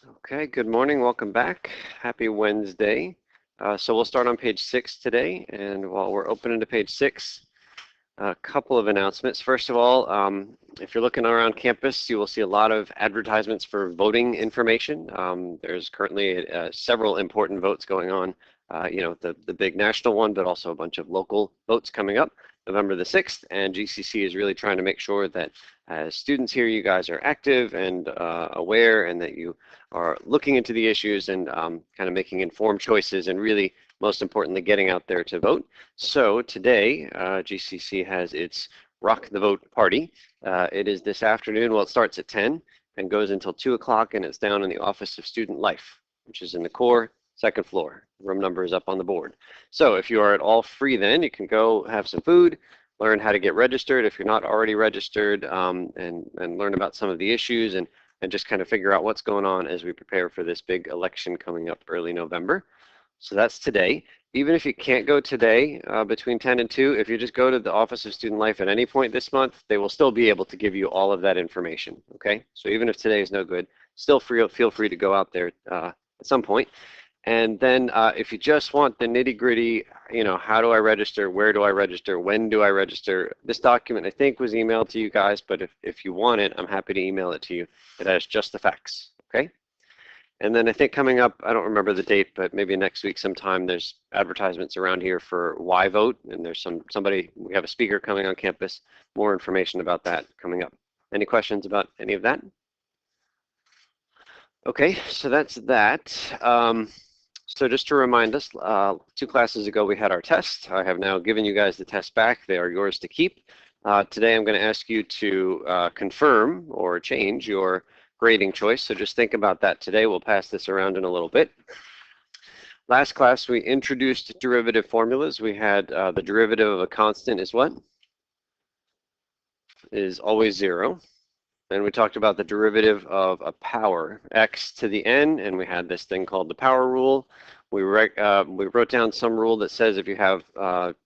Okay, good morning. Welcome back. Happy Wednesday. So we'll start on page 6 today. And while we're opening to page 6, a couple of announcements. First of all, if you're looking around campus, you will see a lot of advertisements for voting information. There's currently several important votes going on. The big national one, but also a bunch of local votes coming up November the 6th. And GCC is really trying to make sure that as students here, you guys are active and aware, and that you are looking into the issues and kind of making informed choices, and really, most importantly, getting out there to vote. So today, GCC has its Rock the Vote party. It is this afternoon. Well, it starts at 10 and goes until 2 o'clock, and it's down in the Office of Student Life, which is in the core, second floor. Room number is up on the board. So if you are at all free then, you can go have some food, learn how to get registered if you're not already registered, and learn about some of the issues, and just kind of figure out what's going on as we prepare for this big election coming up early November. So that's today. Even if you can't go today between 10 and 2, if you just go to the Office of Student Life at any point this month, they will still be able to give you all of that information, okay? So even if today is no good, still feel free to go out there at some point. And then if you just want the nitty-gritty, how do I register, where do I register, when do I register, this document I think was emailed to you guys, but if you want it, I'm happy to email it to you. It has just the facts, okay? And then I think coming up, I don't remember the date, but maybe next week sometime, there's advertisements around here for Why Vote, and there's we have a speaker coming on campus, more information about that coming up. Any questions about any of that? Okay, so that's that. So just to remind us, 2 classes ago we had our test. I have now given you guys the test back. They are yours to keep. Today I'm going to ask you to confirm or change your grading choice, so just think about that today. We'll pass this around in a little bit. Last class we introduced derivative formulas. We had the derivative of a constant is what? Is always 0. And we talked about the derivative of a power, x to the n, and we had this thing called the power rule. We wrote down some rule that says if you have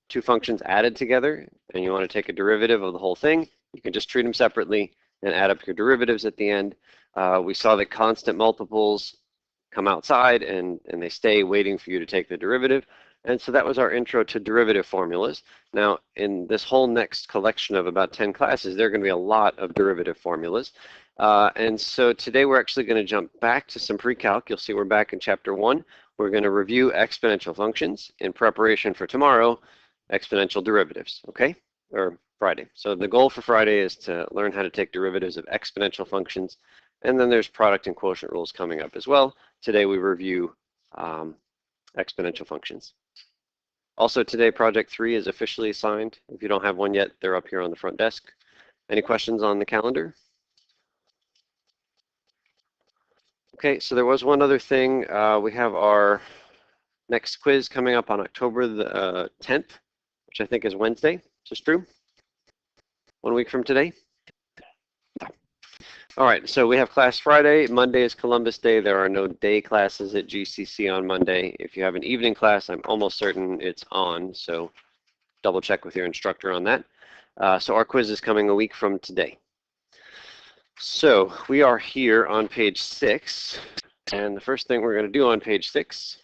2 functions added together and you want to take a derivative of the whole thing, you can just treat them separately and add up your derivatives at the end. We saw that constant multiples come outside and they stay waiting for you to take the derivative. And so that was our intro to derivative formulas. Now, in this whole next collection of about 10 classes, there are going to be a lot of derivative formulas. And so today we're actually going to jump back to some pre-calc. You'll see we're back in chapter 1. We're going to review exponential functions in preparation for tomorrow, exponential derivatives, okay? Or Friday. So the goal for Friday is to learn how to take derivatives of exponential functions. And then there's product and quotient rules coming up as well. Today we review exponential functions. Also today, project 3 is officially assigned. If you don't have one yet, they're up here on the front desk. Any questions on the calendar? Okay, so there was one other thing. We have our next quiz coming up on October the 10th, which I think is Wednesday. Is this true? 1 week from today? All right, so we have class Friday. Monday is Columbus Day. There are no day classes at GCC on Monday. If you have an evening class, I'm almost certain it's on, so double check with your instructor on that. So our quiz is coming a week from today. So we are here on page 6, and the first thing we're going to do on page 6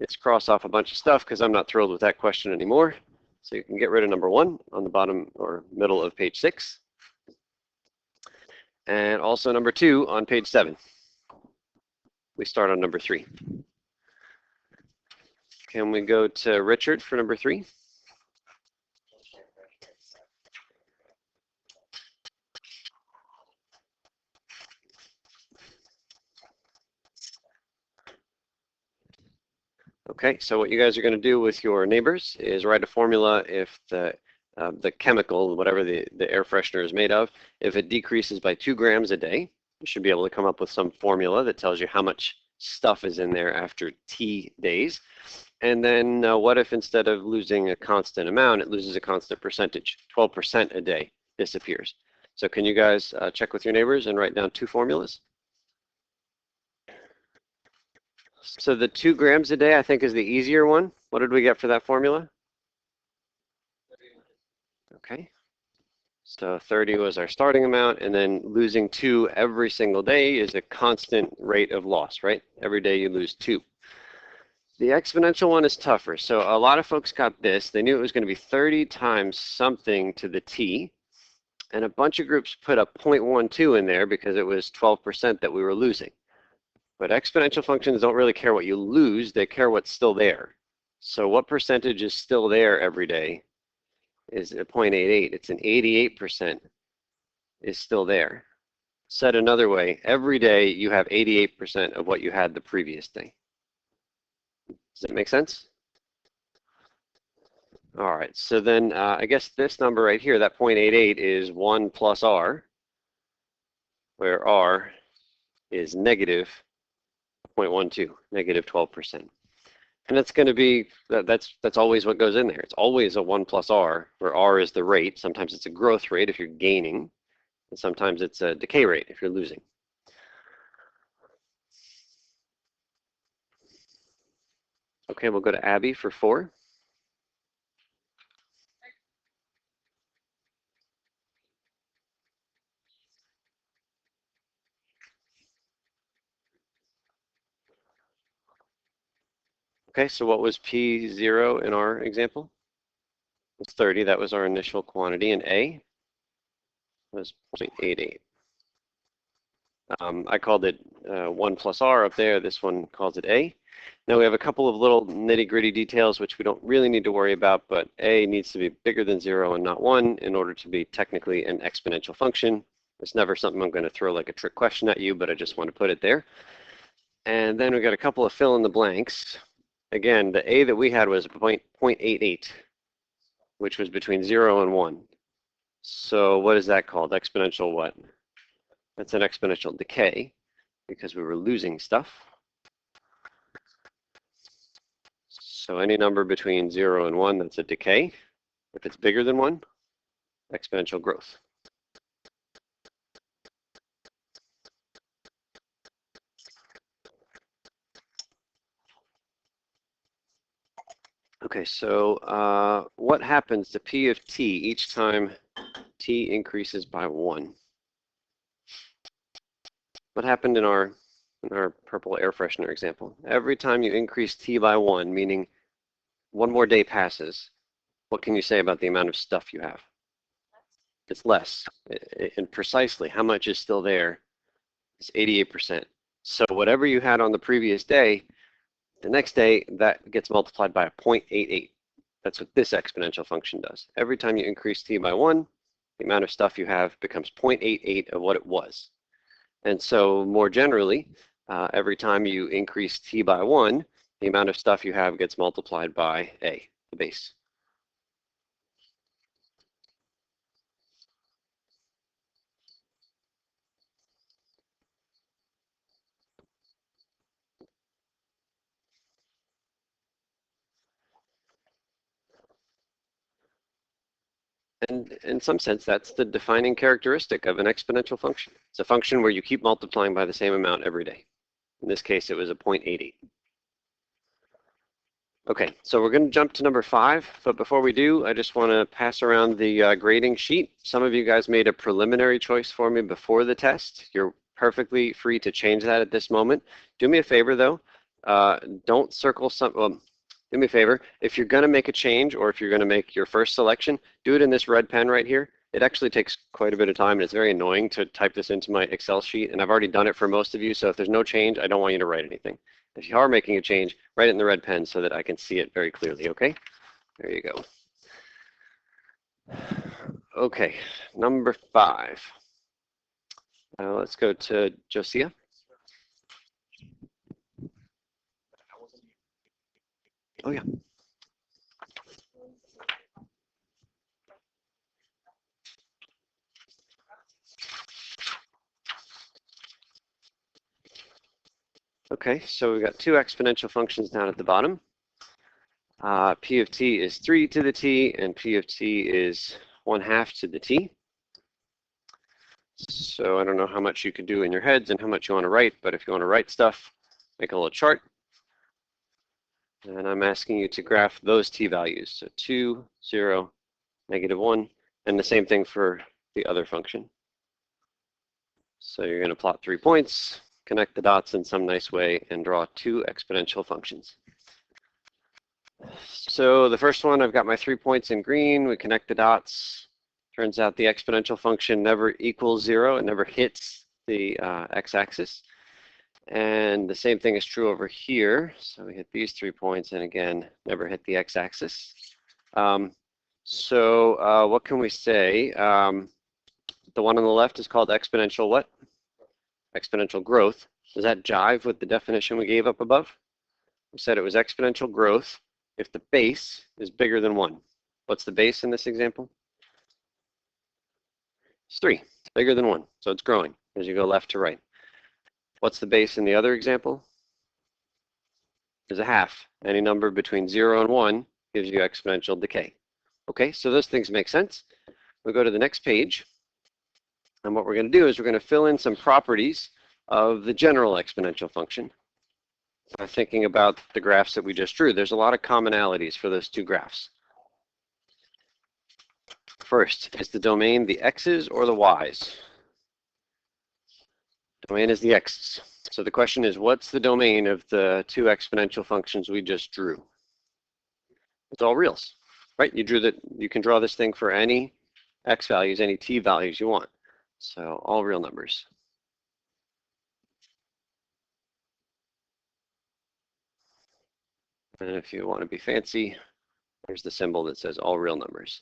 is cross off a bunch of stuff because I'm not thrilled with that question anymore. So you can get rid of number 1 on the bottom or middle of page 6. And also number 2 on page 7. We start on number 3. Can we go to Richard for number 3? Okay, so what you guys are going to do with your neighbors is write a formula if the chemical, whatever the air freshener is made of, if it decreases by 2 grams a day, you should be able to come up with some formula that tells you how much stuff is in there after T days. And then what if instead of losing a constant amount, it loses a constant percentage? 12% a day disappears. So can you guys check with your neighbors and write down 2 formulas? So the 2 grams a day, I think, is the easier one. What did we get for that formula? Okay. So 30 was our starting amount, and then losing 2 every single day is a constant rate of loss, right? Every day you lose 2. The exponential one is tougher. So a lot of folks got this. They knew it was going to be 30 times something to the t, and a bunch of groups put a 0.12 in there because it was 12% that we were losing. But exponential functions don't really care what you lose, they care what's still there. So what percentage is still there every day is a 0.88. It's an 88% is still there. Said another way, every day you have 88% of what you had the previous day. Does that make sense? All right, so then I guess this number right here, that 0.88 is 1 plus r, where r is negative 0.12, negative 12%. And that's going to be, that's always what goes in there. It's always a 1 plus r, where r is the rate. Sometimes it's a growth rate if you're gaining, and sometimes it's a decay rate if you're losing. Okay, we'll go to Abby for 4. Okay, so what was P0 in our example? It's 30, that was our initial quantity, and A was 0.88. I called it 1 plus R up there, this one calls it A. Now we have a couple of little nitty-gritty details which we don't really need to worry about, but A needs to be bigger than 0 and not 1 in order to be technically an exponential function. It's never something I'm going to throw like a trick question at you, but I just want to put it there. And then we got a couple of fill in the blanks. Again, the A that we had was 0.88, which was between 0 and 1. So what is that called? Exponential what? That's an exponential decay because we were losing stuff. So any number between 0 and 1, that's a decay. If it's bigger than 1, exponential growth. Okay, so what happens to P of t each time t increases by 1? What happened in our purple air freshener example? Every time you increase t by 1, meaning one more day passes, what can you say about the amount of stuff you have? It's less. And precisely how much is still there is 88%. So whatever you had on the previous day, the next day, that gets multiplied by a 0.88. That's what this exponential function does. Every time you increase t by 1, the amount of stuff you have becomes 0.88 of what it was. And so more generally, every time you increase t by 1, the amount of stuff you have gets multiplied by a, the base. And in some sense, that's the defining characteristic of an exponential function. It's a function where you keep multiplying by the same amount every day. In this case, it was a 0.88. Okay, so we're going to jump to number 5, but before we do, I just want to pass around the grading sheet. Some of you guys made a preliminary choice for me before the test. You're perfectly free to change that at this moment. Do me a favor, though. Don't circle some. Well, do me a favor. If you're going to make a change, or if you're going to make your first selection, do it in this red pen right here. It actually takes quite a bit of time, and it's very annoying to type this into my Excel sheet, and I've already done it for most of you, so if there's no change, I don't want you to write anything. If you are making a change, write it in the red pen so that I can see it very clearly, okay? There you go. Okay, number 5. Let's go to Josiah. Oh, yeah. Okay, so we've got 2 exponential functions down at the bottom. P of t is 3 to the t, and P of t is 1/2 to the t. So I don't know how much you can do in your heads and how much you want to write, but if you want to write stuff, make a little chart. And I'm asking you to graph those t values. So 2, 0, -1, and the same thing for the other function. So you're going to plot 3 points, connect the dots in some nice way, and draw 2 exponential functions. So the first one, I've got my 3 points in green. We connect the dots. Turns out the exponential function never equals 0. It never hits the x-axis. And the same thing is true over here. So we hit these 3 points, and again, never hit the x-axis. What can we say? The one on the left is called exponential what? Exponential growth. Does that jive with the definition we gave up above? We said it was exponential growth if the base is bigger than 1. What's the base in this example? It's 3. It's bigger than 1, so it's growing as you go left to right. What's the base in the other example? Is a half. Any number between 0 and 1 gives you exponential decay. Okay, so those things make sense. We'll go to the next page. And what we're going to do is we're going to fill in some properties of the general exponential function by thinking about the graphs that we just drew. There's a lot of commonalities for those 2 graphs. First, is the domain the x's or the y's? Domain is the x's. So the question is, what's the domain of the 2 exponential functions we just drew? It's all reals, right? You can draw this thing for any x values, any t values you want. So all real numbers. And if you want to be fancy, there's the symbol that says all real numbers.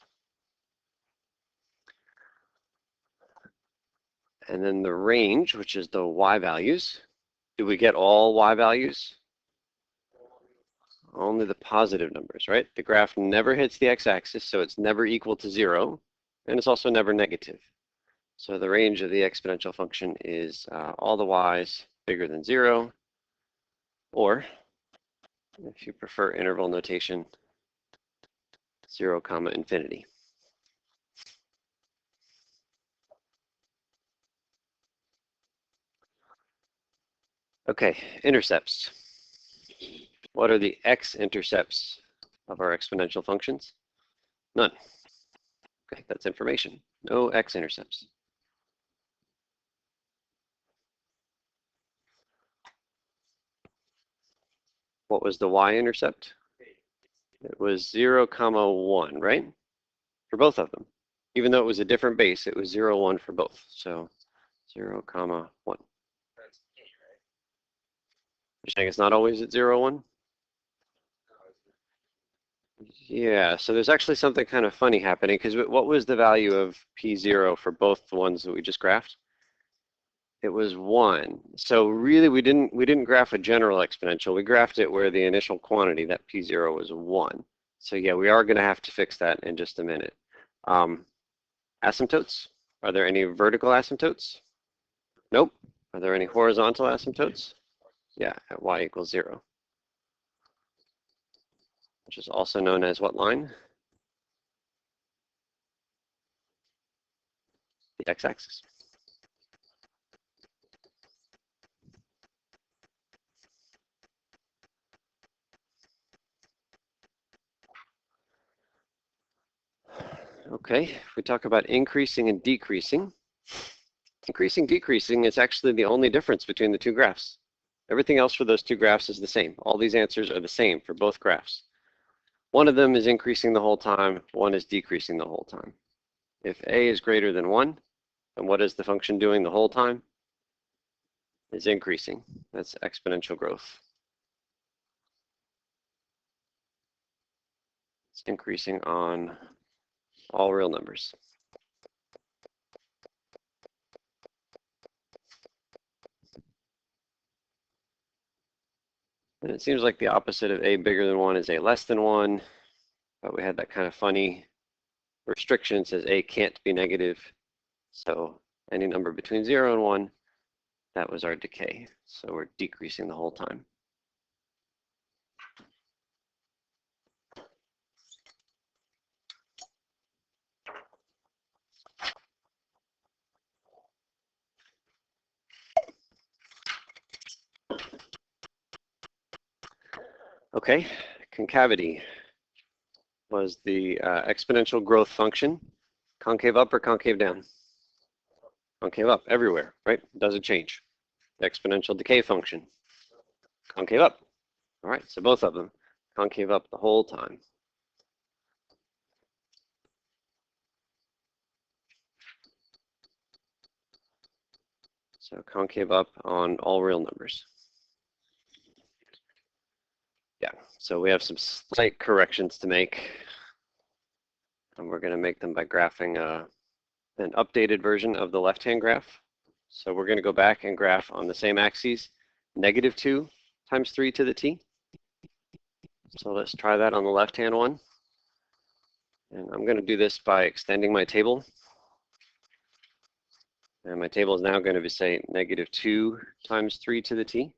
And then the range, which is the y values. Do we get all y values? Only the positive numbers, right? The graph never hits the x-axis, so it's never equal to 0, and it's also never negative. So the range of the exponential function is all the y's bigger than 0, or if you prefer interval notation, 0, infinity. Okay, intercepts. What are the x-intercepts of our exponential functions? None. Okay, that's information. No x-intercepts. What was the y-intercept? It was 0, 1, right? For both of them. Even though it was a different base, it was 0, 1 for both. So 0, 1. You're saying it's not always at 0, 1? Yeah, so there's actually something kind of funny happening, because what was the value of P0 for both the ones that we just graphed? It was 1. So really we didn't graph a general exponential. We graphed it where the initial quantity, that P0, was 1. So yeah, we are going to have to fix that in just a minute. Asymptotes? Are there any vertical asymptotes? Nope. Are there any horizontal asymptotes? Yeah, at y equals 0. Which is also known as what line? The x-axis. Okay, if we talk about increasing and decreasing, decreasing is actually the only difference between the 2 graphs. Everything else for those 2 graphs is the same. All these answers are the same for both graphs. One of them is increasing the whole time, one is decreasing the whole time. If a is greater than 1, then what is the function doing the whole time? It's increasing. That's exponential growth. It's increasing on all real numbers. And it seems like the opposite of a bigger than 1 is a less than 1, but we had that kind of funny restriction, says a can't be negative. So any number between 0 and 1, that was our decay. So we're decreasing the whole time. Okay, concavity was the exponential growth function. Concave up or concave down? Concave up everywhere, right? Doesn't change. The exponential decay function, concave up. All right, so both of them, concave up the whole time. So concave up on all real numbers. Yeah, so we have some slight corrections to make. And we're going to make them by graphing an updated version of the left-hand graph. So we're going to go back and graph on the same axes, -2 times 3 to the t. So let's try that on the left-hand one. And I'm going to do this by extending my table. And my table is now going to be, say, -2 times 3 to the t.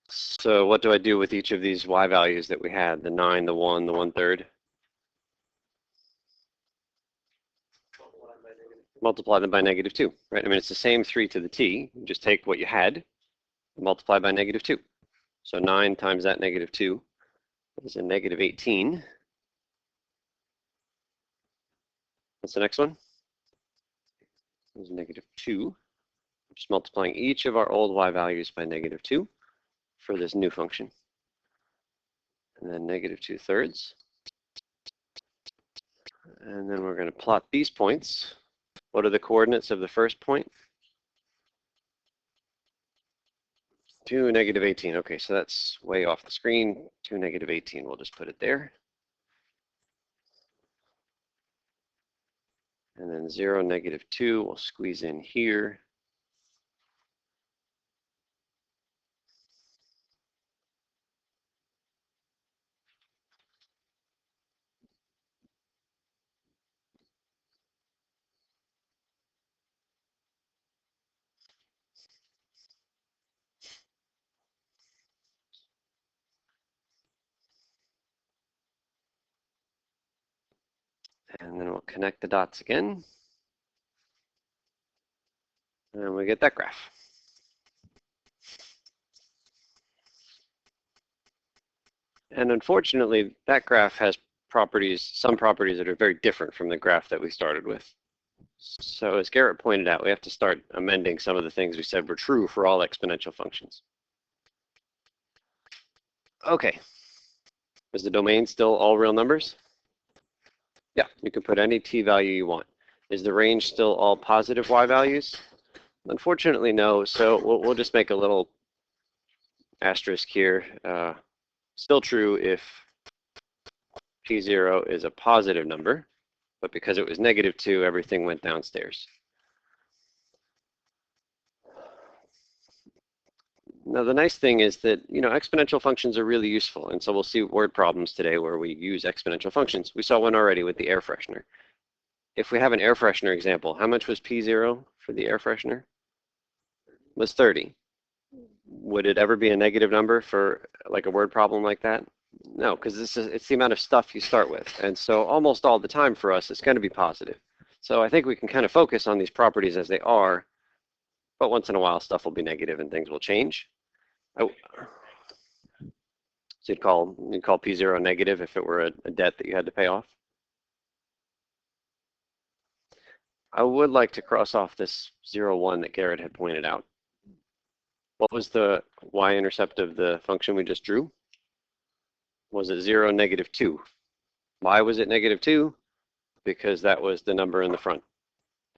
So what do I do with each of these y values that we had, the 9, the 1, the 1/3? Multiply them by -2, right? I mean, it's the same 3 to the t. You just take what you had, multiply by -2. So 9 times that -2 is a -18. What's the next one? Is -2. I'm just multiplying each of our old y values by -2 for this new function. And then -2/3. And then we're going to plot these points. What are the coordinates of the first point? 2, -18. Okay, so that's way off the screen. 2, -18. We'll just put it there. And then 0, -2, we'll squeeze in here. And then we'll connect the dots again. And we get that graph. And unfortunately, that graph has properties, some properties that are very different from the graph that we started with. So as Garrett pointed out, we have to start amending some of the things we said were true for all exponential functions. Okay. Is the domain still all real numbers? Yeah, you can put any t value you want. Is the range still all positive y values? Unfortunately, no. So we'll just make a little asterisk here. Still true if p0 is a positive number, but because it was -2, everything went downstairs. Now, the nice thing is that, exponential functions are really useful. And so we'll see word problems today where we use exponential functions. We saw one already with the air freshener. If we have an air freshener example, how much was P0 for the air freshener? It was 30. Would it ever be a negative number for like a word problem like that? No, because it's the amount of stuff you start with. And so almost all the time for us, it's going to be positive. So I think we can kind of focus on these properties as they are, but once in a while stuff will be negative and things will change. So you'd call P0 negative if it were a debt that you had to pay off. I would like to cross off this 0, 1 that Garrett had pointed out. What was the y-intercept of the function we just drew? Was it 0, -2? Why was it -2? Because that was the number in the front.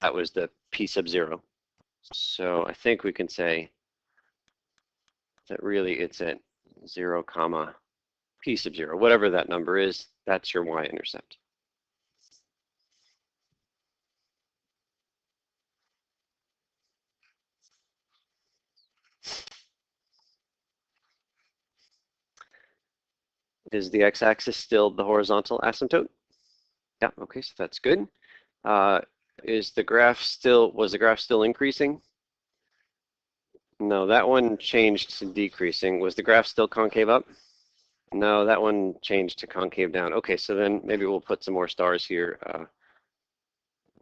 That was the p sub 0. So I think we can say that really it's at 0, p sub 0. Whatever that number is, that's your y-intercept. Is the x-axis still the horizontal asymptote? Yeah, okay, so that's good. Was the graph still increasing? No, that one changed to decreasing. Was the graph still concave up? No, that one changed to concave down. Okay, so then maybe we'll put some more stars here. I'm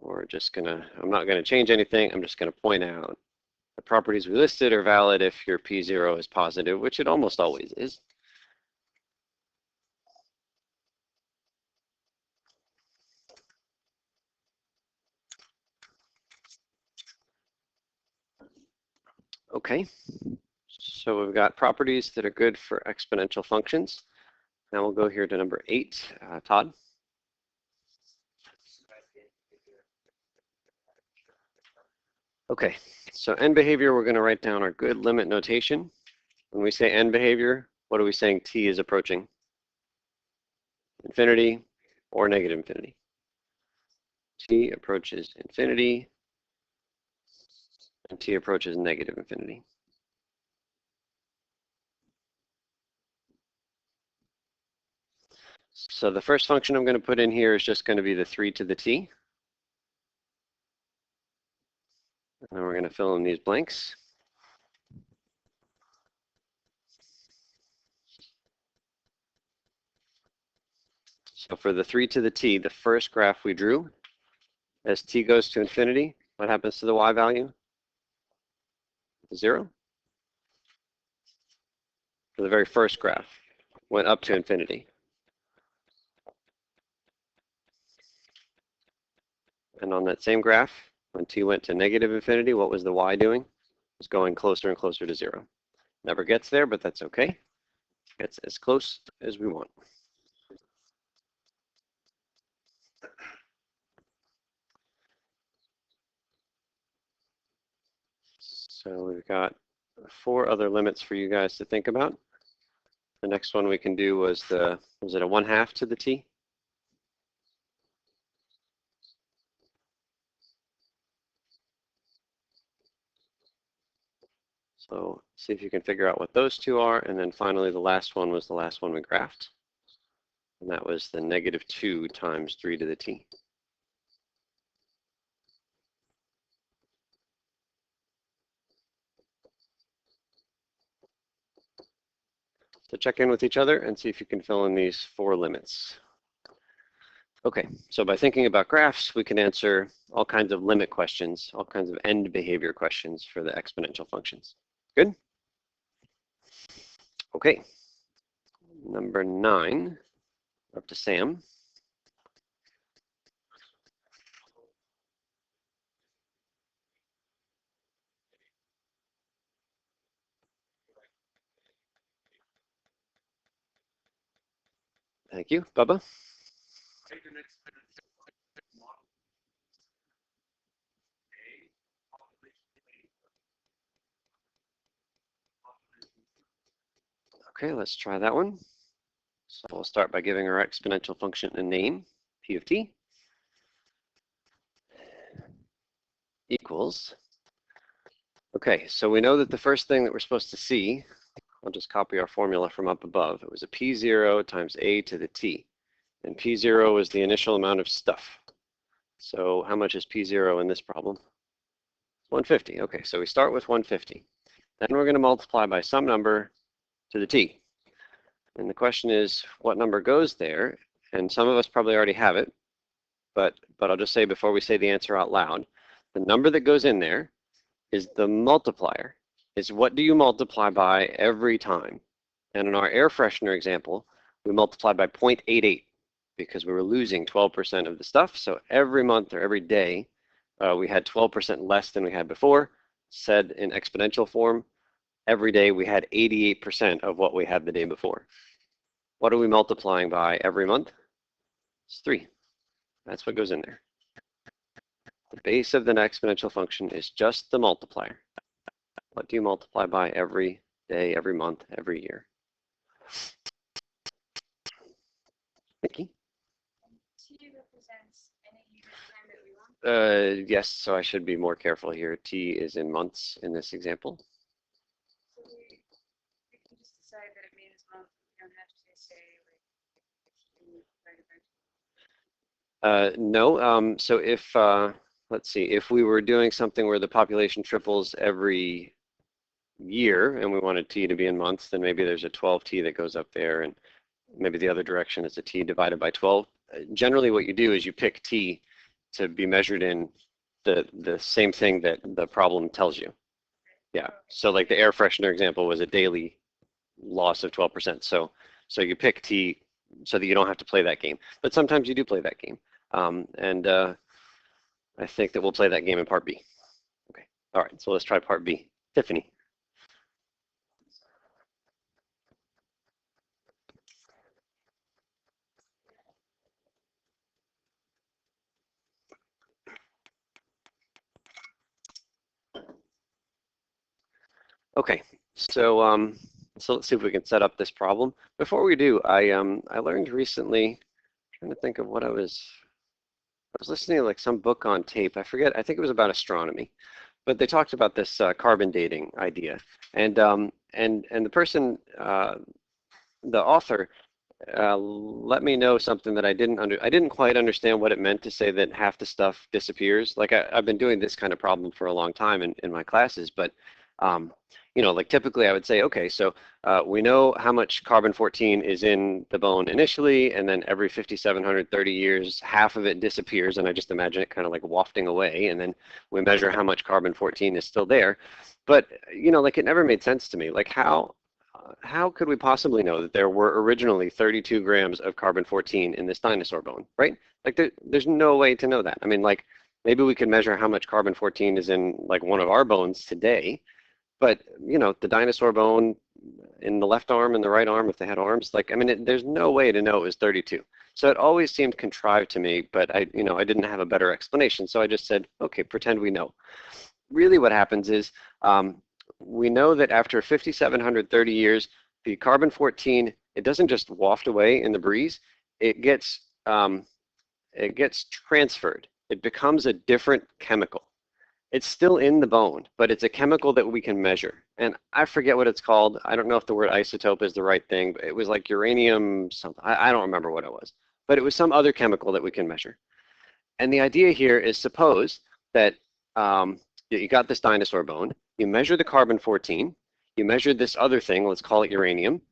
not gonna change anything. I'm just gonna point out the properties we listed are valid if your P0 is positive, which it almost always is. Okay, so we've got properties that are good for exponential functions. Now we'll go here to number 8. Todd? Okay, so end behavior, we're going to write down our good limit notation. When we say end behavior, what are we saying t is approaching? Infinity or negative infinity? T approaches infinity, and t approaches negative infinity. So the first function I'm going to put in here is just going to be the 3 to the t. And then we're going to fill in these blanks. So for the 3 to the t, the first graph we drew, as t goes to infinity, what happens to the y value? 0. For the very first graph, went up to infinity. And on that same graph, when t went to negative infinity, what was the y doing? It was going closer and closer to 0. Never gets there, but that's okay. Gets as close as we want. So we've got 4 other limits for you guys to think about. The next one we can do was it a 1/2 to the t? So see if you can figure out what those two are. And then finally, the last one was the last one we graphed. And that was the -2 times 3 to the t. So check in with each other and see if you can fill in these 4 limits. Okay, so by thinking about graphs, we can answer all kinds of limit questions, all kinds of end behavior questions for the exponential functions. Good? Okay, number 9, up to Sam. Thank you. Bubba? Okay, let's try that one. So we'll start by giving our exponential function a name, p of t equals. Okay, so we know that the first thing that we're supposed to see, I'll just copy our formula from up above. It was a p0 times a to the t. And p0 is the initial amount of stuff. So how much is p0 in this problem? 150. Okay, so we start with 150. Then we're going to multiply by some number to the t. And the question is, what number goes there? And some of us probably already have it, but I'll just say before we say the answer out loud, the number that goes in there is the multiplier. Is what do you multiply by every time? And in our air freshener example, we multiplied by 0.88 because we were losing 12% of the stuff. So every month or every day, we had 12% less than we had before. Said in exponential form, every day we had 88% of what we had the day before. What are we multiplying by every month? It's 3. That's what goes in there. The base of the exponential function is just the multiplier. What do you multiply by every day, every month, every year? Nikki? T represents any unit time that we want? Yes, so I should be more careful here. T is in months in this example. So we can just decide that it means month. We don't have to say like No, so if, let's see, if we were doing something where the population triples every year and we wanted t to be in months, then maybe there's a 12t that goes up there, and maybe the other direction is a t divided by 12. Generally what you do is you pick t to be measured in the same thing that the problem tells you. Yeah, so like the air freshener example was a daily loss of 12%. So you pick t so that you don't have to play that game. But sometimes you do play that game. I think that we'll play that game in part B. Okay, all right, so let's try part B. Tiffany. Okay, so so let's see if we can set up this problem. Before we do, I learned recently, trying to think of what I was listening to like some book on tape. I forget, I think it was about astronomy, but they talked about this carbon dating idea. And the person, the author, let me know something that I didn't quite understand what it meant to say that half the stuff disappears. Like I've been doing this kind of problem for a long time in my classes, but um, you know, like typically I would say, okay, so we know how much carbon-14 is in the bone initially, and then every 5,730 years, half of it disappears, and I just imagine it kind of like wafting away, and then we measure how much carbon-14 is still there. But you know, like it never made sense to me. Like how could we possibly know that there were originally 32 grams of carbon-14 in this dinosaur bone, right? Like there's no way to know that. I mean, like maybe we could measure how much carbon-14 is in like one of our bones today, but you know, the dinosaur bone in the left arm and the right arm, if they had arms, like I mean, there's no way to know it was 32. So it always seemed contrived to me, but you know, I didn't have a better explanation. So I just said, okay, pretend we know. Really what happens is we know that after 5,730 years, the carbon-14, it doesn't just waft away in the breeze, it gets transferred. It becomes a different chemical. It's still in the bone, but it's a chemical that we can measure. And I forget what it's called. I don't know if the word isotope is the right thing, but it was like uranium something. I don't remember what it was, but it was some other chemical that we can measure. And the idea here is suppose that you got this dinosaur bone, you measure the carbon-14, you measure this other thing, let's call it uranium.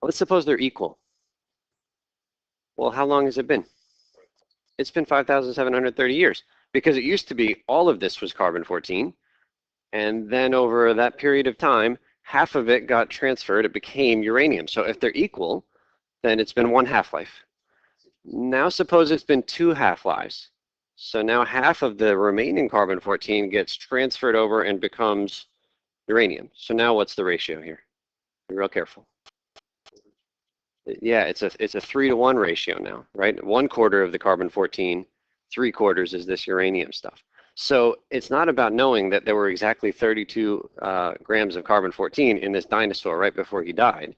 Let's suppose they're equal. Well, how long has it been? It's been 5,730 years because it used to be all of this was carbon-14, and then over that period of time, half of it got transferred, it became uranium. So if they're equal, then it's been one half-life. Now suppose it's been two half-lives. So now half of the remaining carbon-14 gets transferred over and becomes uranium. So now what's the ratio here? Be real careful. Yeah, it's a 3-to-1 ratio now, right? 1/4 of the carbon-14, 3/4 is this uranium stuff. So it's not about knowing that there were exactly 32 grams of carbon-14 in this dinosaur right before he died.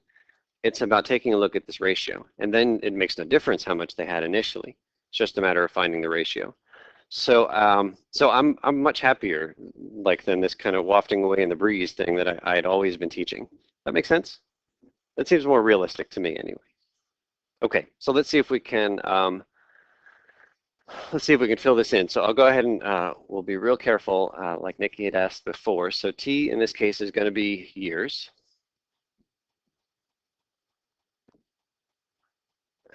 It's about taking a look at this ratio, and then it makes no difference how much they had initially. It's just a matter of finding the ratio. So so I'm much happier like than this kind of wafting away in the breeze thing that I had always been teaching. That makes sense? That seems more realistic to me anyway. Okay, so let's see if we can fill this in. So I'll go ahead and we'll be real careful, like Nikki had asked before. So T in this case is going to be years.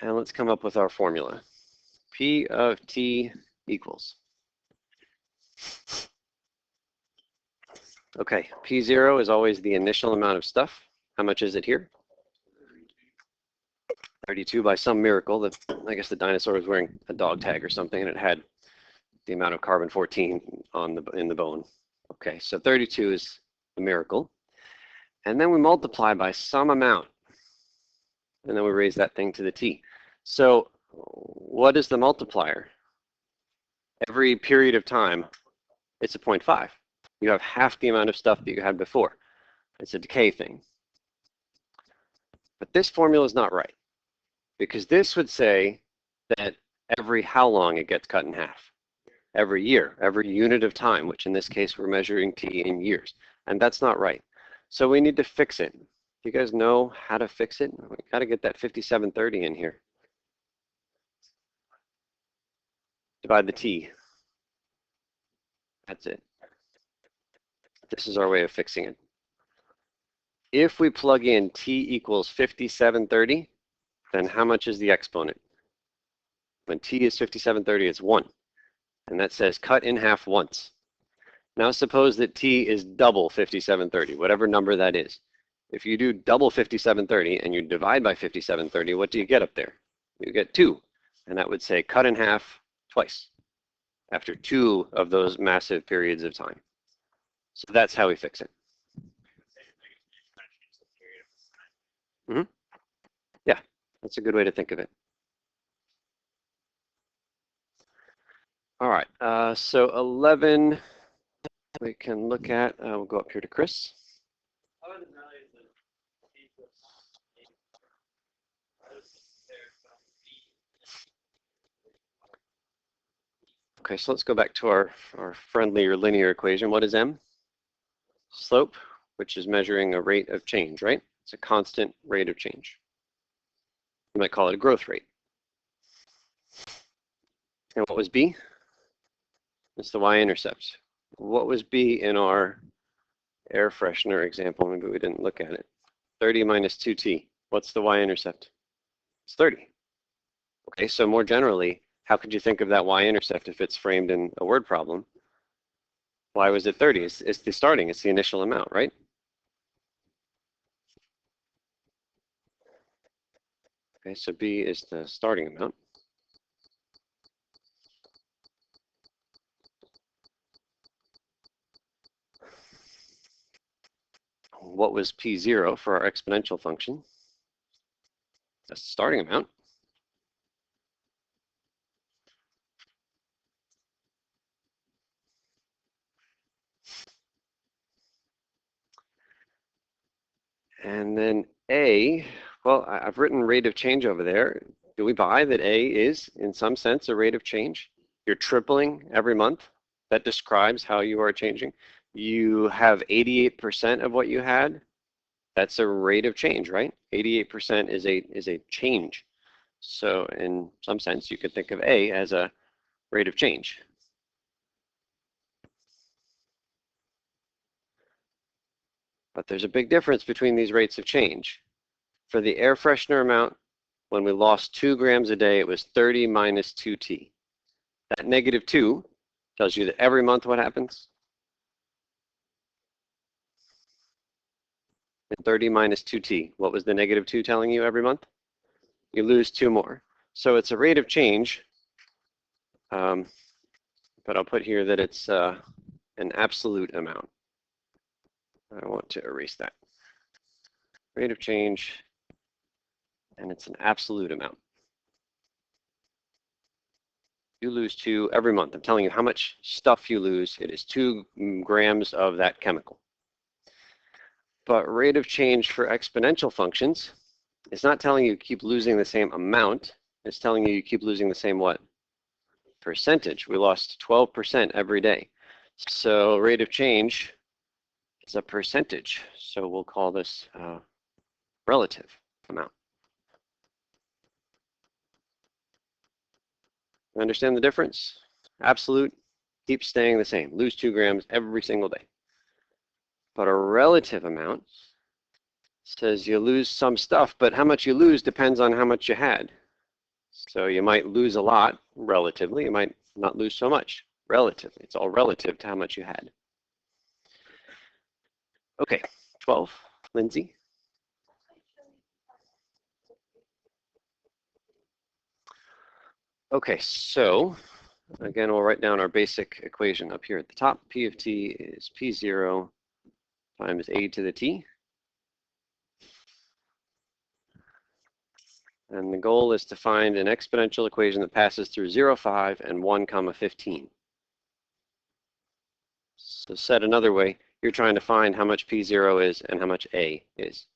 And let's come up with our formula. P of T equals. Okay, P0 is always the initial amount of stuff. How much is it here? 32 by some miracle. I guess the dinosaur was wearing a dog tag or something, and it had the amount of carbon-14 in the bone. Okay, so 32 is the miracle. And then we multiply by some amount. And then we raise that thing to the T. So what is the multiplier? Every period of time, it's a 0.5. You have half the amount of stuff that you had before. It's a decay thing. But this formula is not right, because this would say that every how long it gets cut in half. Every year, every unit of time, which in this case we're measuring T in years. And that's not right. So we need to fix it. Do you guys know how to fix it? We got to get that 5730 in here. Divide the T. That's it. This is our way of fixing it. If we plug in T equals 5730, then how much is the exponent? When T is 5730, it's 1. And that says cut in half once. Now suppose that T is double 5730, whatever number that is. If you do double 5730 and you divide by 5730, what do you get up there? You get 2. And that would say cut in half twice after 2 of those massive periods of time. So that's how we fix it. Mm-hmm. Yeah, that's a good way to think of it. All right, so 11 we can look at. We'll go up here to Chris. find the values of A plus A? Okay, so let's go back to our friendly or linear equation. What is m? Slope, which is measuring a rate of change, right? It's a constant rate of change. You might call it a growth rate. And what was b? It's the y-intercept. What was b in our air freshener example? Maybe we didn't look at it. 30 minus 2t. What's the y-intercept? It's 30. Okay, so more generally, how could you think of that y-intercept if it's framed in a word problem? Why was it 30? It's the starting, it's the initial amount, right? Okay, so b is the starting amount. What was p0 for our exponential function? That's the starting amount. And then a, well, I've written rate of change over there. Do we buy that a is, in some sense, a rate of change? You're tripling every month. That describes how you are changing. You have 88% of what you had. That's a rate of change, right? 88% is a change. So in some sense, you could think of a as a rate of change. But there's a big difference between these rates of change. For the air freshener amount, when we lost 2 grams a day, it was 30 minus 2t. That negative 2 tells you that every month what happens? And 30 minus 2t. What was the negative 2 telling you every month? You lose 2 more. So it's a rate of change, but I'll put here that it's an absolute amount. I want to erase that. Rate of change, and it's an absolute amount. You lose 2 every month. I'm telling you how much stuff you lose. It is 2 grams of that chemical. But rate of change for exponential functions, it's not telling you keep losing the same amount. It's telling you keep losing the same what? Percentage. We lost 12% every day. So rate of change is a percentage. So we'll call this relative amount. You understand the difference? Absolute keeps staying the same. Lose 2 grams every single day. But a relative amount says you lose some stuff, but how much you lose depends on how much you had. So you might lose a lot relatively. You might not lose so much relatively. It's all relative to how much you had. Okay, 12. Lindsay? Okay, so again, we'll write down our basic equation up here at the top. P of t is P0 times a to the t. And the goal is to find an exponential equation that passes through 0, 5, and 1, 15. So said another way, you're trying to find how much P0 is and how much A is.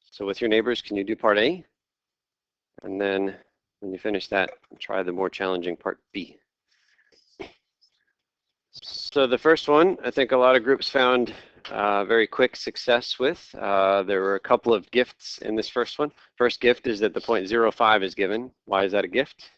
So with your neighbors, can you do part A? And then when you finish that, try the more challenging part B. So the first one, I think a lot of groups found very quick success with. There were a couple of gifts in this first one. First gift is that the 0.05 is given. Why is that a gift?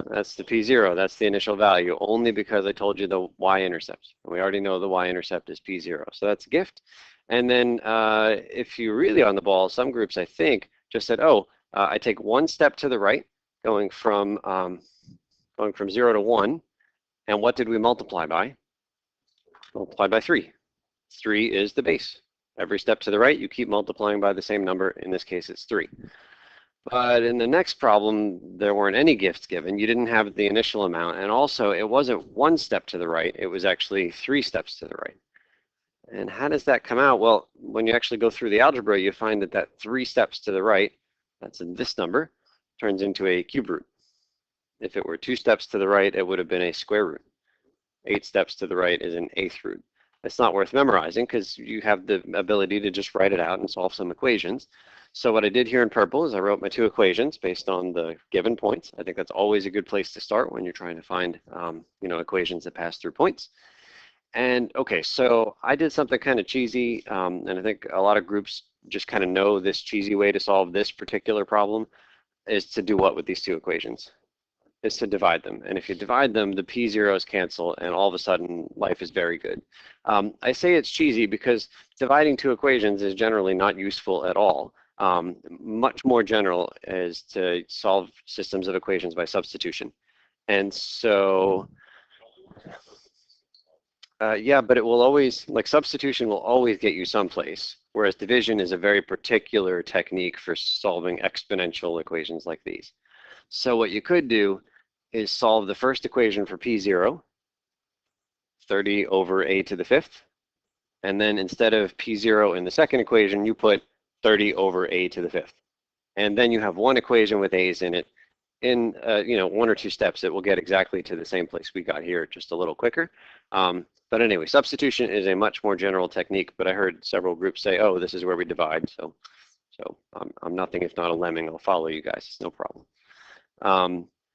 That's the P0. That's the initial value, only because I told you the y-intercept. We already know the y-intercept is P0. So that's a gift. And then if you're really on the ball, some groups, I think, just said, oh, I take one step to the right, going from 0 to 1. And what did we multiply by? Multiplied by 3. 3 is the base. Every step to the right, you keep multiplying by the same number. In this case, it's 3. But in the next problem, there weren't any gifts given. You didn't have the initial amount. And also, it wasn't one step to the right. It was actually 3 steps to the right. And how does that come out? Well, when you actually go through the algebra, you find that that 3 steps to the right, that's in this number, turns into a cube root. If it were 2 steps to the right, it would have been a square root. 8 steps to the right is an eighth root. it's not worth memorizing because you have the ability to just write it out and solve some equations. So what I did here in purple is I wrote my two equations based on the given points. I think that's always a good place to start when you're trying to find, equations that pass through points. And okay, so I did something kind of cheesy, and I think a lot of groups just kind of know this cheesy way to solve this particular problem is to do what with these two equations? Is to divide them. And if you divide them, the p-zeros cancel, and all of a sudden, life is very good. I say it's cheesy because dividing two equations is generally not useful at all. Much more general is to solve systems of equations by substitution. And so, yeah, but it will always, like substitution will always get you someplace, whereas division is a very particular technique for solving exponential equations like these. So what you could do is solve the first equation for p0, 30 over a to the fifth, and then instead of p0 in the second equation, you put 30 over a to the fifth. And then you have one equation with a's in it. In one or two steps, it will get exactly to the same place we got here, just a little quicker. But anyway, substitution is a much more general technique, but I heard several groups say, oh, this is where we divide. So I'm nothing if not a lemming. I'll follow you guys, it's no problem.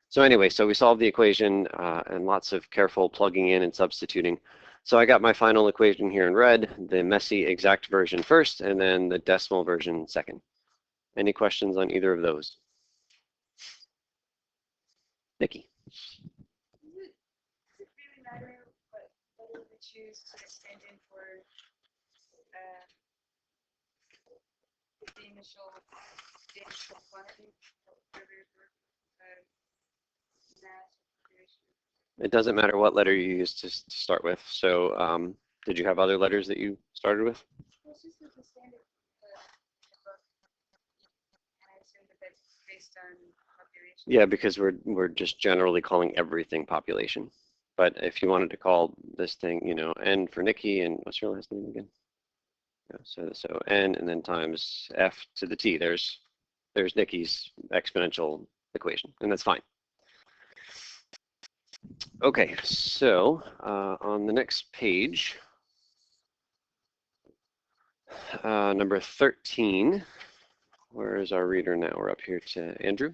So anyway, so we solved the equation and lots of careful plugging in and substituting. So I got my final equation here in red, the messy exact version first, and then the decimal version second. Any questions on either of those? Nikki. Does it really matter what letter we choose to stand in for the initial quantity? It doesn't matter what letter you use to start with. So did you have other letters that you started with? Well, it's just the standard book, and I assume that that's based on population. Yeah, because we're just generally calling everything population. But if you wanted to call this thing, N for Nikki, and what's your last name again? Yeah, so N and then times F to the T. There's Nikki's exponential equation, and that's fine. Okay, so on the next page, number 13, where is our reader now? We're up here to Andrew.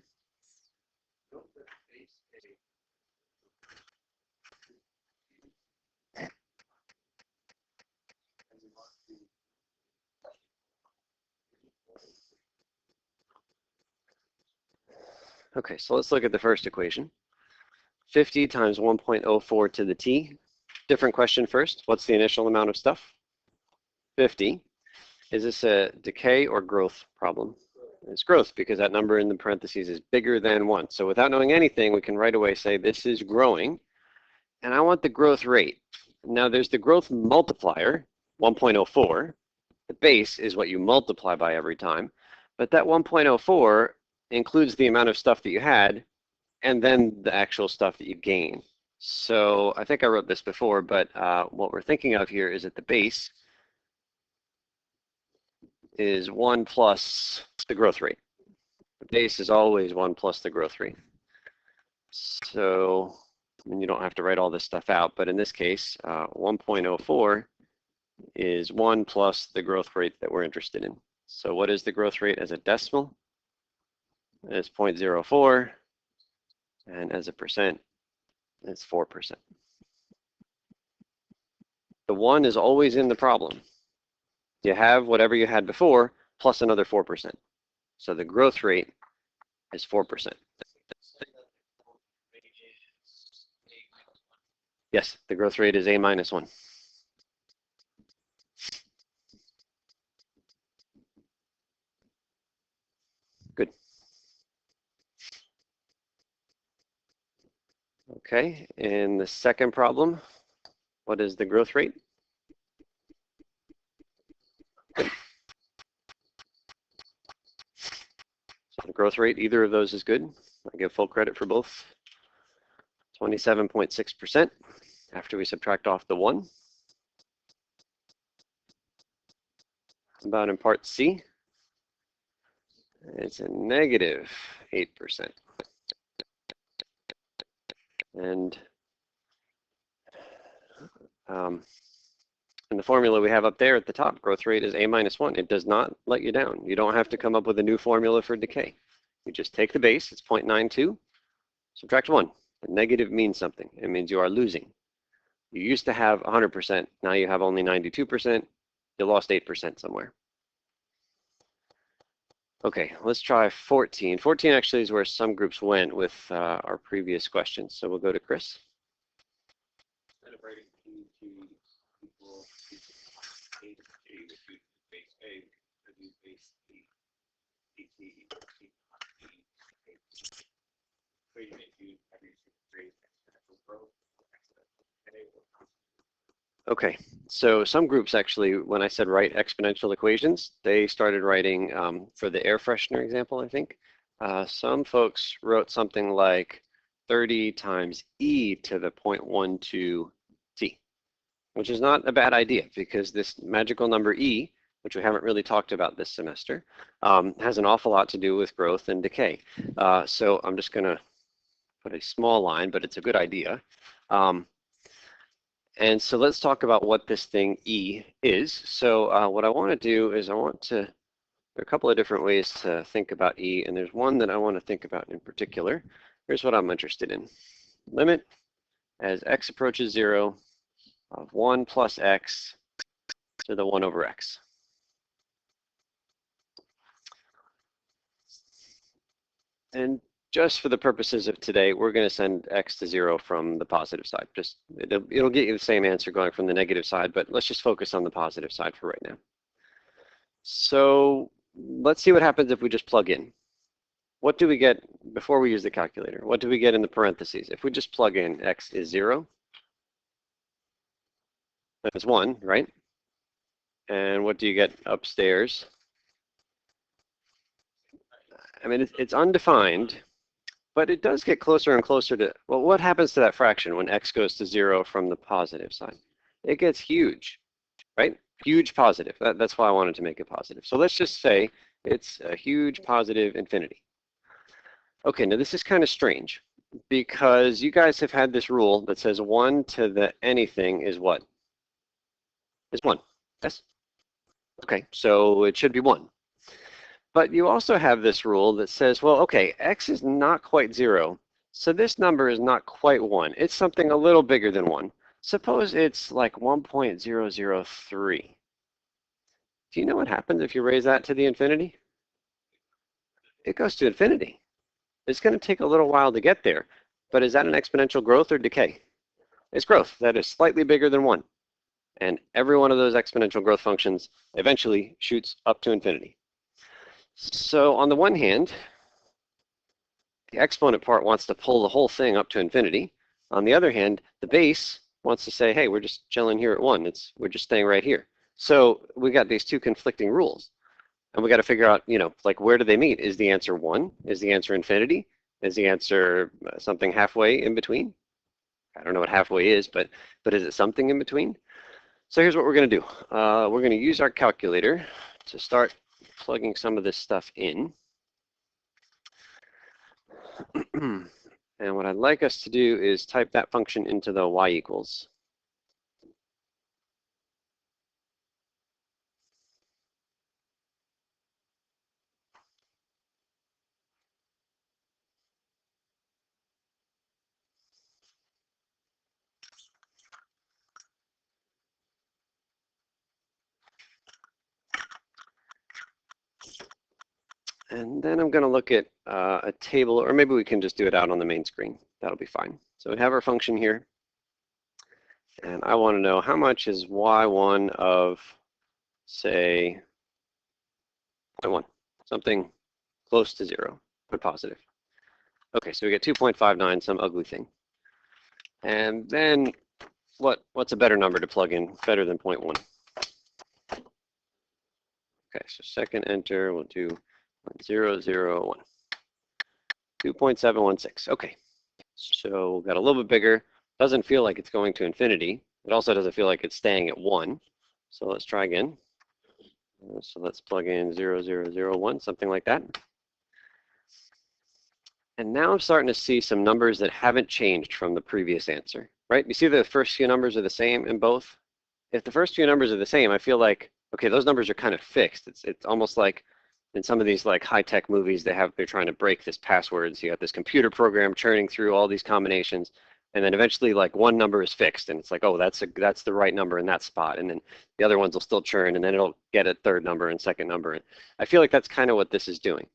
Okay, so let's look at the first equation. 50 times 1.04 to the t. Different question first. What's the initial amount of stuff? 50. Is this a decay or growth problem? It's growth because that number in the parentheses is bigger than 1. So without knowing anything, we can right away say this is growing. And I want the growth rate. Now there's the growth multiplier, 1.04. The base is what you multiply by every time. But that 1.04 includes the amount of stuff that you had and then the actual stuff that you gain. So I think I wrote this before, but what we're thinking of here is that the base is 1 plus the growth rate. The base is always 1 plus the growth rate. So you don't have to write all this stuff out, but in this case, 1.04 is 1 plus the growth rate that we're interested in. So what is the growth rate as a decimal? It's 0.04, and as a percent, it's 4%. The 1 is always in the problem. You have whatever you had before, plus another 4%. So the growth rate is 4%. Yes, the growth rate is a minus 1. Good. Okay, in the second problem, what is the growth rate? Good. So the growth rate, either of those is good. I give full credit for both. 27.6% after we subtract off the 1. About in part C, it's a negative 8%. And And the formula we have up there at the top, growth rate is a minus 1. It does not let you down. You don't have to come up with a new formula for decay. You just take the base, it's 0.92, subtract 1. The negative means something. It means you are losing. You used to have 100%, now you have only 92%. You lost 8% somewhere. Okay, let's try 14. 14 actually is where some groups went with our previous questions. So we'll go to Chris. Instead of writing Q to equal A to G, which is base A, because you base T, T equals T, so you make use of every phrase exponential growth, exponential decay, or Okay, so some groups actually, when I said write exponential equations, they started writing, for the air freshener example, I think, some folks wrote something like 30 times e to the 0.12 t, which is not a bad idea because this magical number e, which we haven't really talked about this semester, has an awful lot to do with growth and decay. So I'm just going to put a small line, but it's a good idea. And so let's talk about what this thing E is. So what I want to do is there are a couple of different ways to think about E, and there's one that I want to think about in particular. Here's what I'm interested in. Limit as x approaches 0 of 1 plus x to the 1 over x. And just for the purposes of today, we're going to send x to 0 from the positive side. Just it'll get you the same answer going from the negative side, but let's just focus on the positive side for right now. So let's see what happens if we just plug in. What do we get before we use the calculator? What do we get in the parentheses? If we just plug in x is 0, that's 1, right? And what do you get upstairs? I mean, it's undefined, but it does get closer and closer to, well, what happens to that fraction when x goes to 0 from the positive side? It gets huge, right? Huge positive. That's why I wanted to make it positive. So let's just say it's a huge positive infinity. Okay, now this is kind of strange because you guys have had this rule that says 1 to the anything is what? Is 1. Yes? Okay, so it should be 1. But you also have this rule that says, well, okay, x is not quite 0, so this number is not quite 1. It's something a little bigger than 1. Suppose it's like 1.003. Do you know what happens if you raise that to the infinity? It goes to infinity. It's going to take a little while to get there, but is that an exponential growth or decay? It's growth. That is slightly bigger than 1. And every one of those exponential growth functions eventually shoots up to infinity. So on the one hand, the exponent part wants to pull the whole thing up to infinity. On the other hand, the base wants to say, hey, we're just chilling here at 1. We're just staying right here. So we got these two conflicting rules. And we got to figure out, like, where do they meet? Is the answer 1? Is the answer infinity? Is the answer something halfway in between? I don't know what halfway is, but is it something in between? So here's what we're going to do. We're going to use our calculator to start plugging some of this stuff in. And what I'd like us to do is type that function into the y equals. And then I'm going to look at a table, or maybe we can just do it out on the main screen. That'll be fine. So we have our function here. And I want to know how much is y1 of, say, 0.1, something close to 0, but positive. Okay, so we get 2.59, some ugly thing. And then what's a better number to plug in, better than 0.1? Okay, so second enter, we'll do 0.001. 2.716. Okay, so got a little bit bigger. Doesn't feel like it's going to infinity. It also doesn't feel like it's staying at 1. So let's try again. So let's plug in 0.001, something like that. And now I'm starting to see some numbers that haven't changed from the previous answer, right? You see the first few numbers are the same in both, if the first few numbers are the same, I feel like, okay, those numbers are kind of fixed. It's almost like in some of these like high-tech movies, they're trying to break this password. So you got this computer program churning through all these combinations, and then eventually like one number is fixed, and it's like, oh, that's the right number in that spot, and then the other ones will still churn, and then it'll get a third number and second number. And I feel like that's kind of what this is doing.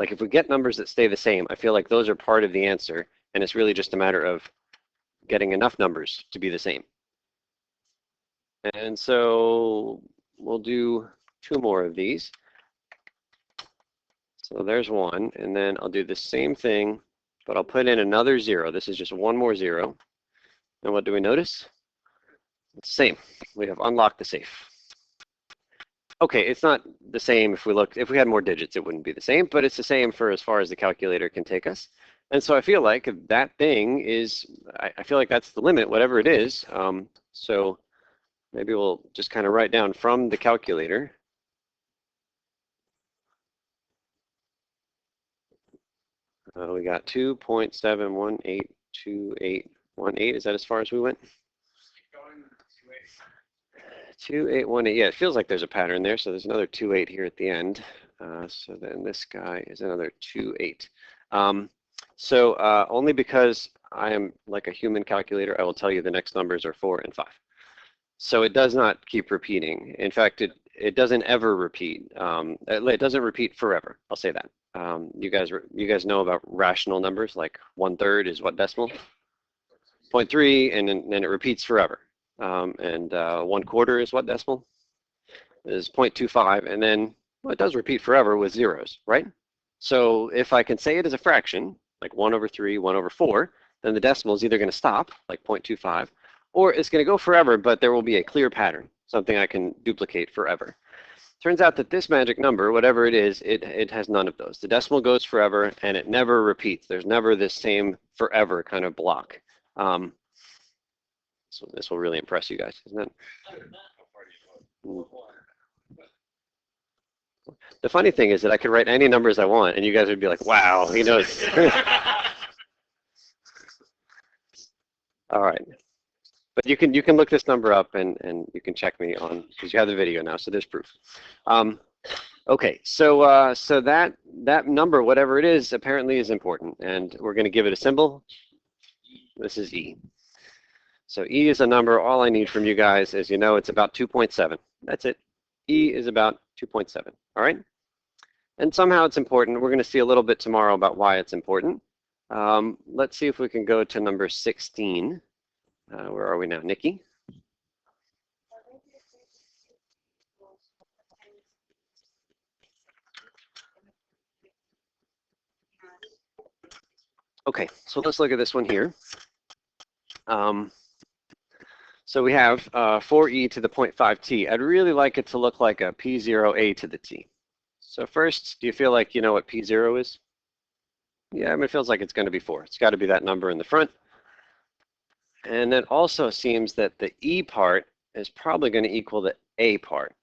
Like if we get numbers that stay the same, I feel like those are part of the answer, and it's really just a matter of getting enough numbers to be the same. And so we'll do 2 more of these. So there's 1, and then I'll do the same thing, but I'll put in another 0. This is just 1 more 0. And what do we notice? It's the same. We have unlocked the safe. Okay, it's not the same if we had more digits, it wouldn't be the same, but it's the same for as far as the calculator can take us. And so I feel like that thing is, I feel like that's the limit, whatever it is. So maybe we'll just kind of write down from the calculator. We got 2.7182818. Is that as far as we went? 2818. Yeah, it feels like there's a pattern there. So there's another 28 here at the end. So then this guy is another 28. Only because I am like a human calculator, I will tell you the next numbers are 4 and 5. So it does not keep repeating. In fact, it doesn't ever repeat. It doesn't repeat forever. I'll say that. You guys know about rational numbers, like 1/3 is what decimal? 0.3, and then it repeats forever. 1/4 is what decimal? Is 0.25, and then well, it does repeat forever with zeros, right? So if I can say it as a fraction, like 1/3, 1/4, then the decimal is either going to stop, like 0.25, or it's going to go forever, but there will be a clear pattern, something I can duplicate forever. Turns out that this magic number, whatever it is, it has none of those. The decimal goes forever, and it never repeats. There's never this same forever kind of block. So this will really impress you guys, isn't it? The funny thing is that I could write any numbers I want, and you guys would be like, wow, he knows. All right. But you can look this number up and you can check me on, because you have the video now, so there's proof. Okay, so that number, whatever it is, apparently is important, and we're going to give it a symbol. This is E. So E is a number. All I need from you guys is, it's about 2.7. That's it. E is about 2.7. All right? And somehow it's important. We're going to see a little bit tomorrow about why it's important. Let's see if we can go to number 16. Where are we now, Nikki? Okay, so let's look at this one here. So we have 4e to the 0.5t. I'd really like it to look like a p0a to the t. So first, do you feel like you know what p0 is? Yeah, I mean, it feels like it's going to be 4. It's got to be that number in the front. And it also seems that the e part is probably going to equal the a part.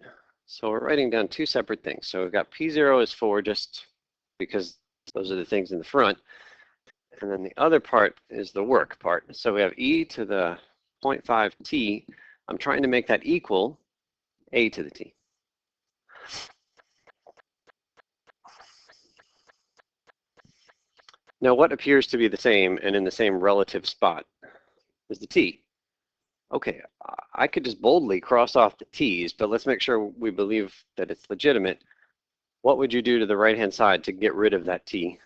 So we're writing down 2 separate things. So we've got p0 is 4 just because those are the things in the front. And then the other part is the work part. So we have e to the 0.5t. I'm trying to make that equal a to the t. Now, what appears to be the same and in the same relative spot is the t. Okay, I could just boldly cross off the t's, but let's make sure we believe that it's legitimate. What would you do to the right-hand side to get rid of that t?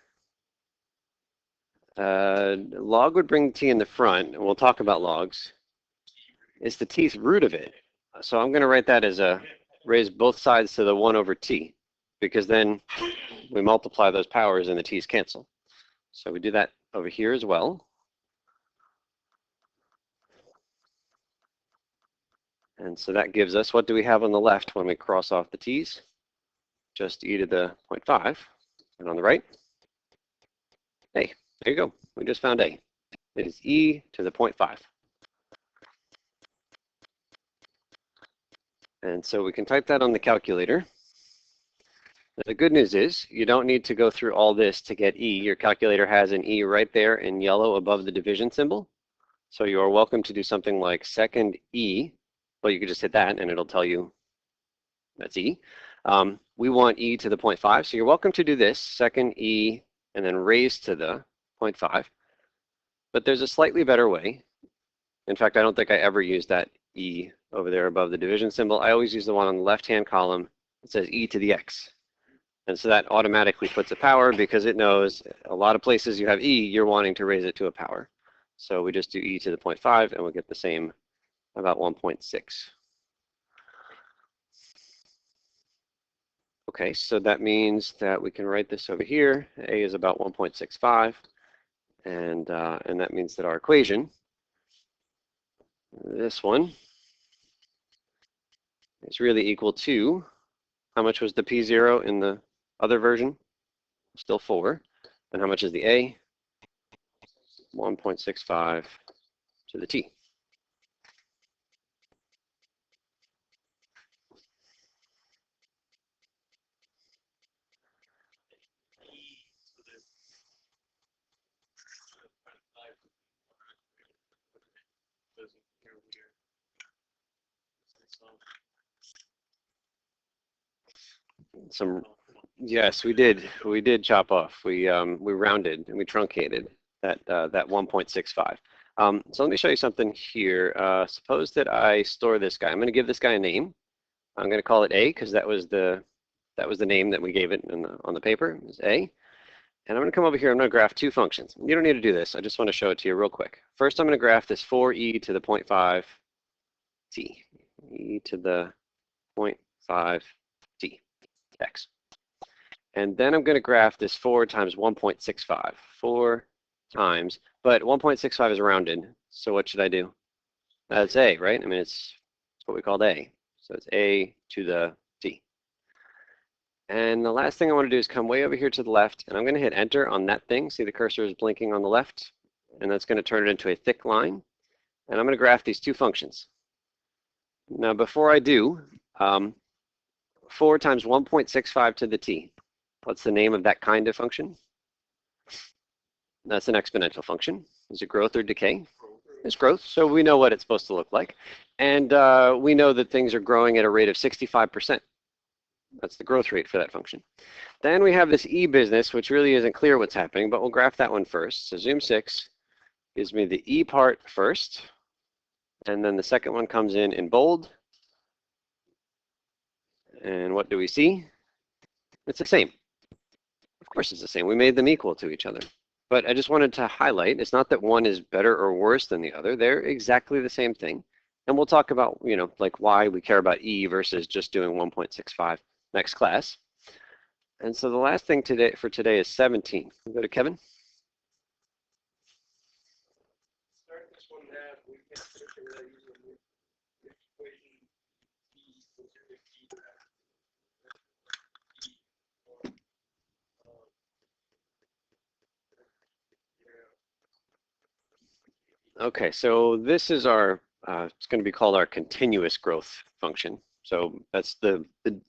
Log would bring t in the front, and we'll talk about logs. It's the tth root of it. So I'm going to write that as raise both sides to the 1/t, because then we multiply those powers and the t's cancel. So we do that over here as well. And so that gives us, what do we have on the left when we cross off the t's? Just e to the 0.5. And on the right, a. There you go. We just found a. It is e to the 0.5. And so we can type that on the calculator. The good news is you don't need to go through all this to get e. Your calculator has an e right there in yellow above the division symbol. So you are welcome to do something like second e Well, you could just hit that and it'll tell you that's e. We want e to the 0.5, so you're welcome to do this, second e, and then raise to the 0.5. But there's a slightly better way. In fact, I don't think I ever use that e over there above the division symbol. I always use the one on the left-hand column that says e to the x. And so that automatically puts a power because it knows a lot of places you have e, you're wanting to raise it to a power. So we just do e to the 0.5 and we'll get the same, about 1.6. Okay, so that means that we can write this over here. A is about 1.65, and that means that our equation, this one, is really equal to, how much was the P0 in the other version? Still 4. And how much is the A? 1.65 to the T. Yes, we did chop off. We rounded and we truncated that 1.65. So let me show you something here. Suppose that I store this guy. I'm going to give this guy a name. I'm going to call it A because that was the name that we gave it on the paper. It's A. And I'm going to come over here. I'm going to graph two functions. You don't need to do this. I just want to show it to you real quick. First, I'm going to graph this 4e to the 0.5 t. E to the 0.5 t x. And then I'm going to graph this 4 times 1.65. 4 times, but 1.65 is rounded. So what should I do? That's A, right? I mean, it's what we called A. So it's A to the t. And the last thing I want to do is come way over here to the left, and I'm going to hit enter on that thing. See the cursor is blinking on the left, and that's going to turn it into a thick line. And I'm going to graph these two functions. Now, before I do, 4 times 1.65 to the t. What's the name of that kind of function? That's an exponential function. Is it growth or decay? It's growth, so we know what it's supposed to look like. And we know that things are growing at a rate of 65%. That's the growth rate for that function. Then we have this e business, which really isn't clear what's happening, but we'll graph that one first. So zoom 6 gives me the e part first, and then the second one comes in bold. And what do we see? It's the same. Of course it's the same. We made them equal to each other. But I just wanted to highlight, it's not that one is better or worse than the other. They're exactly the same thing. And we'll talk about, like why we care about e versus just doing 1.65 next class. And so the last thing for today is 17. We'll go to Kevin. Start this one now. We can finish it without using the equation e equals Okay, so this is our, it's going to be called our continuous growth function. So that's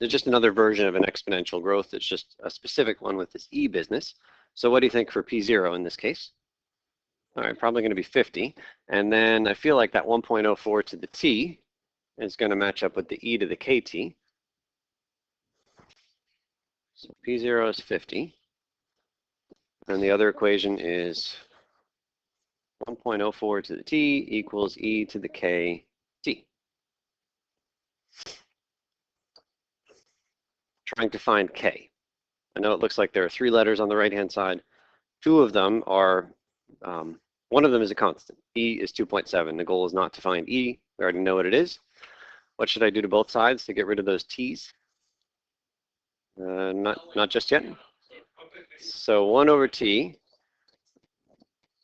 just another version of an exponential growth. It's just a specific one with this e business. So what do you think for P0 in this case? All right, probably going to be 50. And then I feel like that 1.04 to the t is going to match up with the e to the kt. So P0 is 50. And the other equation is 1.04 to the t equals e to the kt. Trying to find k. I know it looks like there are 3 letters on the right-hand side. 2 of them are, one of them is a constant. E is 2.7. The goal is not to find e. We already know what it is. What should I do to both sides to get rid of those t's? Not just yet. So 1 over t,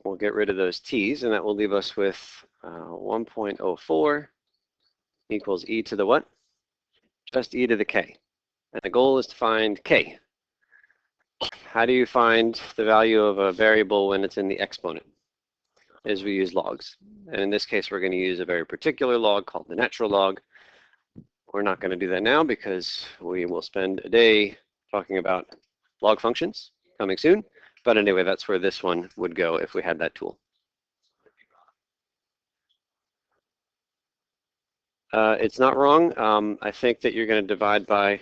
we'll get rid of those t's, and that will leave us with 1.04 equals e to the what? Just e to the k. And the goal is to find k. How do you find the value of a variable when it's in the exponent? Is we use logs. And in this case, we're going to use a very particular log called the natural log. We're not going to do that now because we will spend a day talking about log functions coming soon. But anyway, that's where this one would go if we had that tool. It's not wrong. I think that you're going to divide by,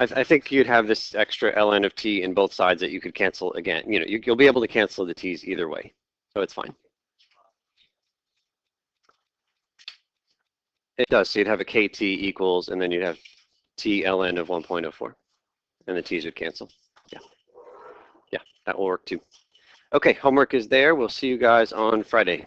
I think you'd have this extra ln of t in both sides that you could cancel again. You know, you'll be able to cancel the t's either way, so it's fine. It does. So you'd have a kt equals, and then you'd have t ln of 1.04, and the t's would cancel. Yeah, yeah, that will work too. Okay, homework is there. We'll see you guys on Friday.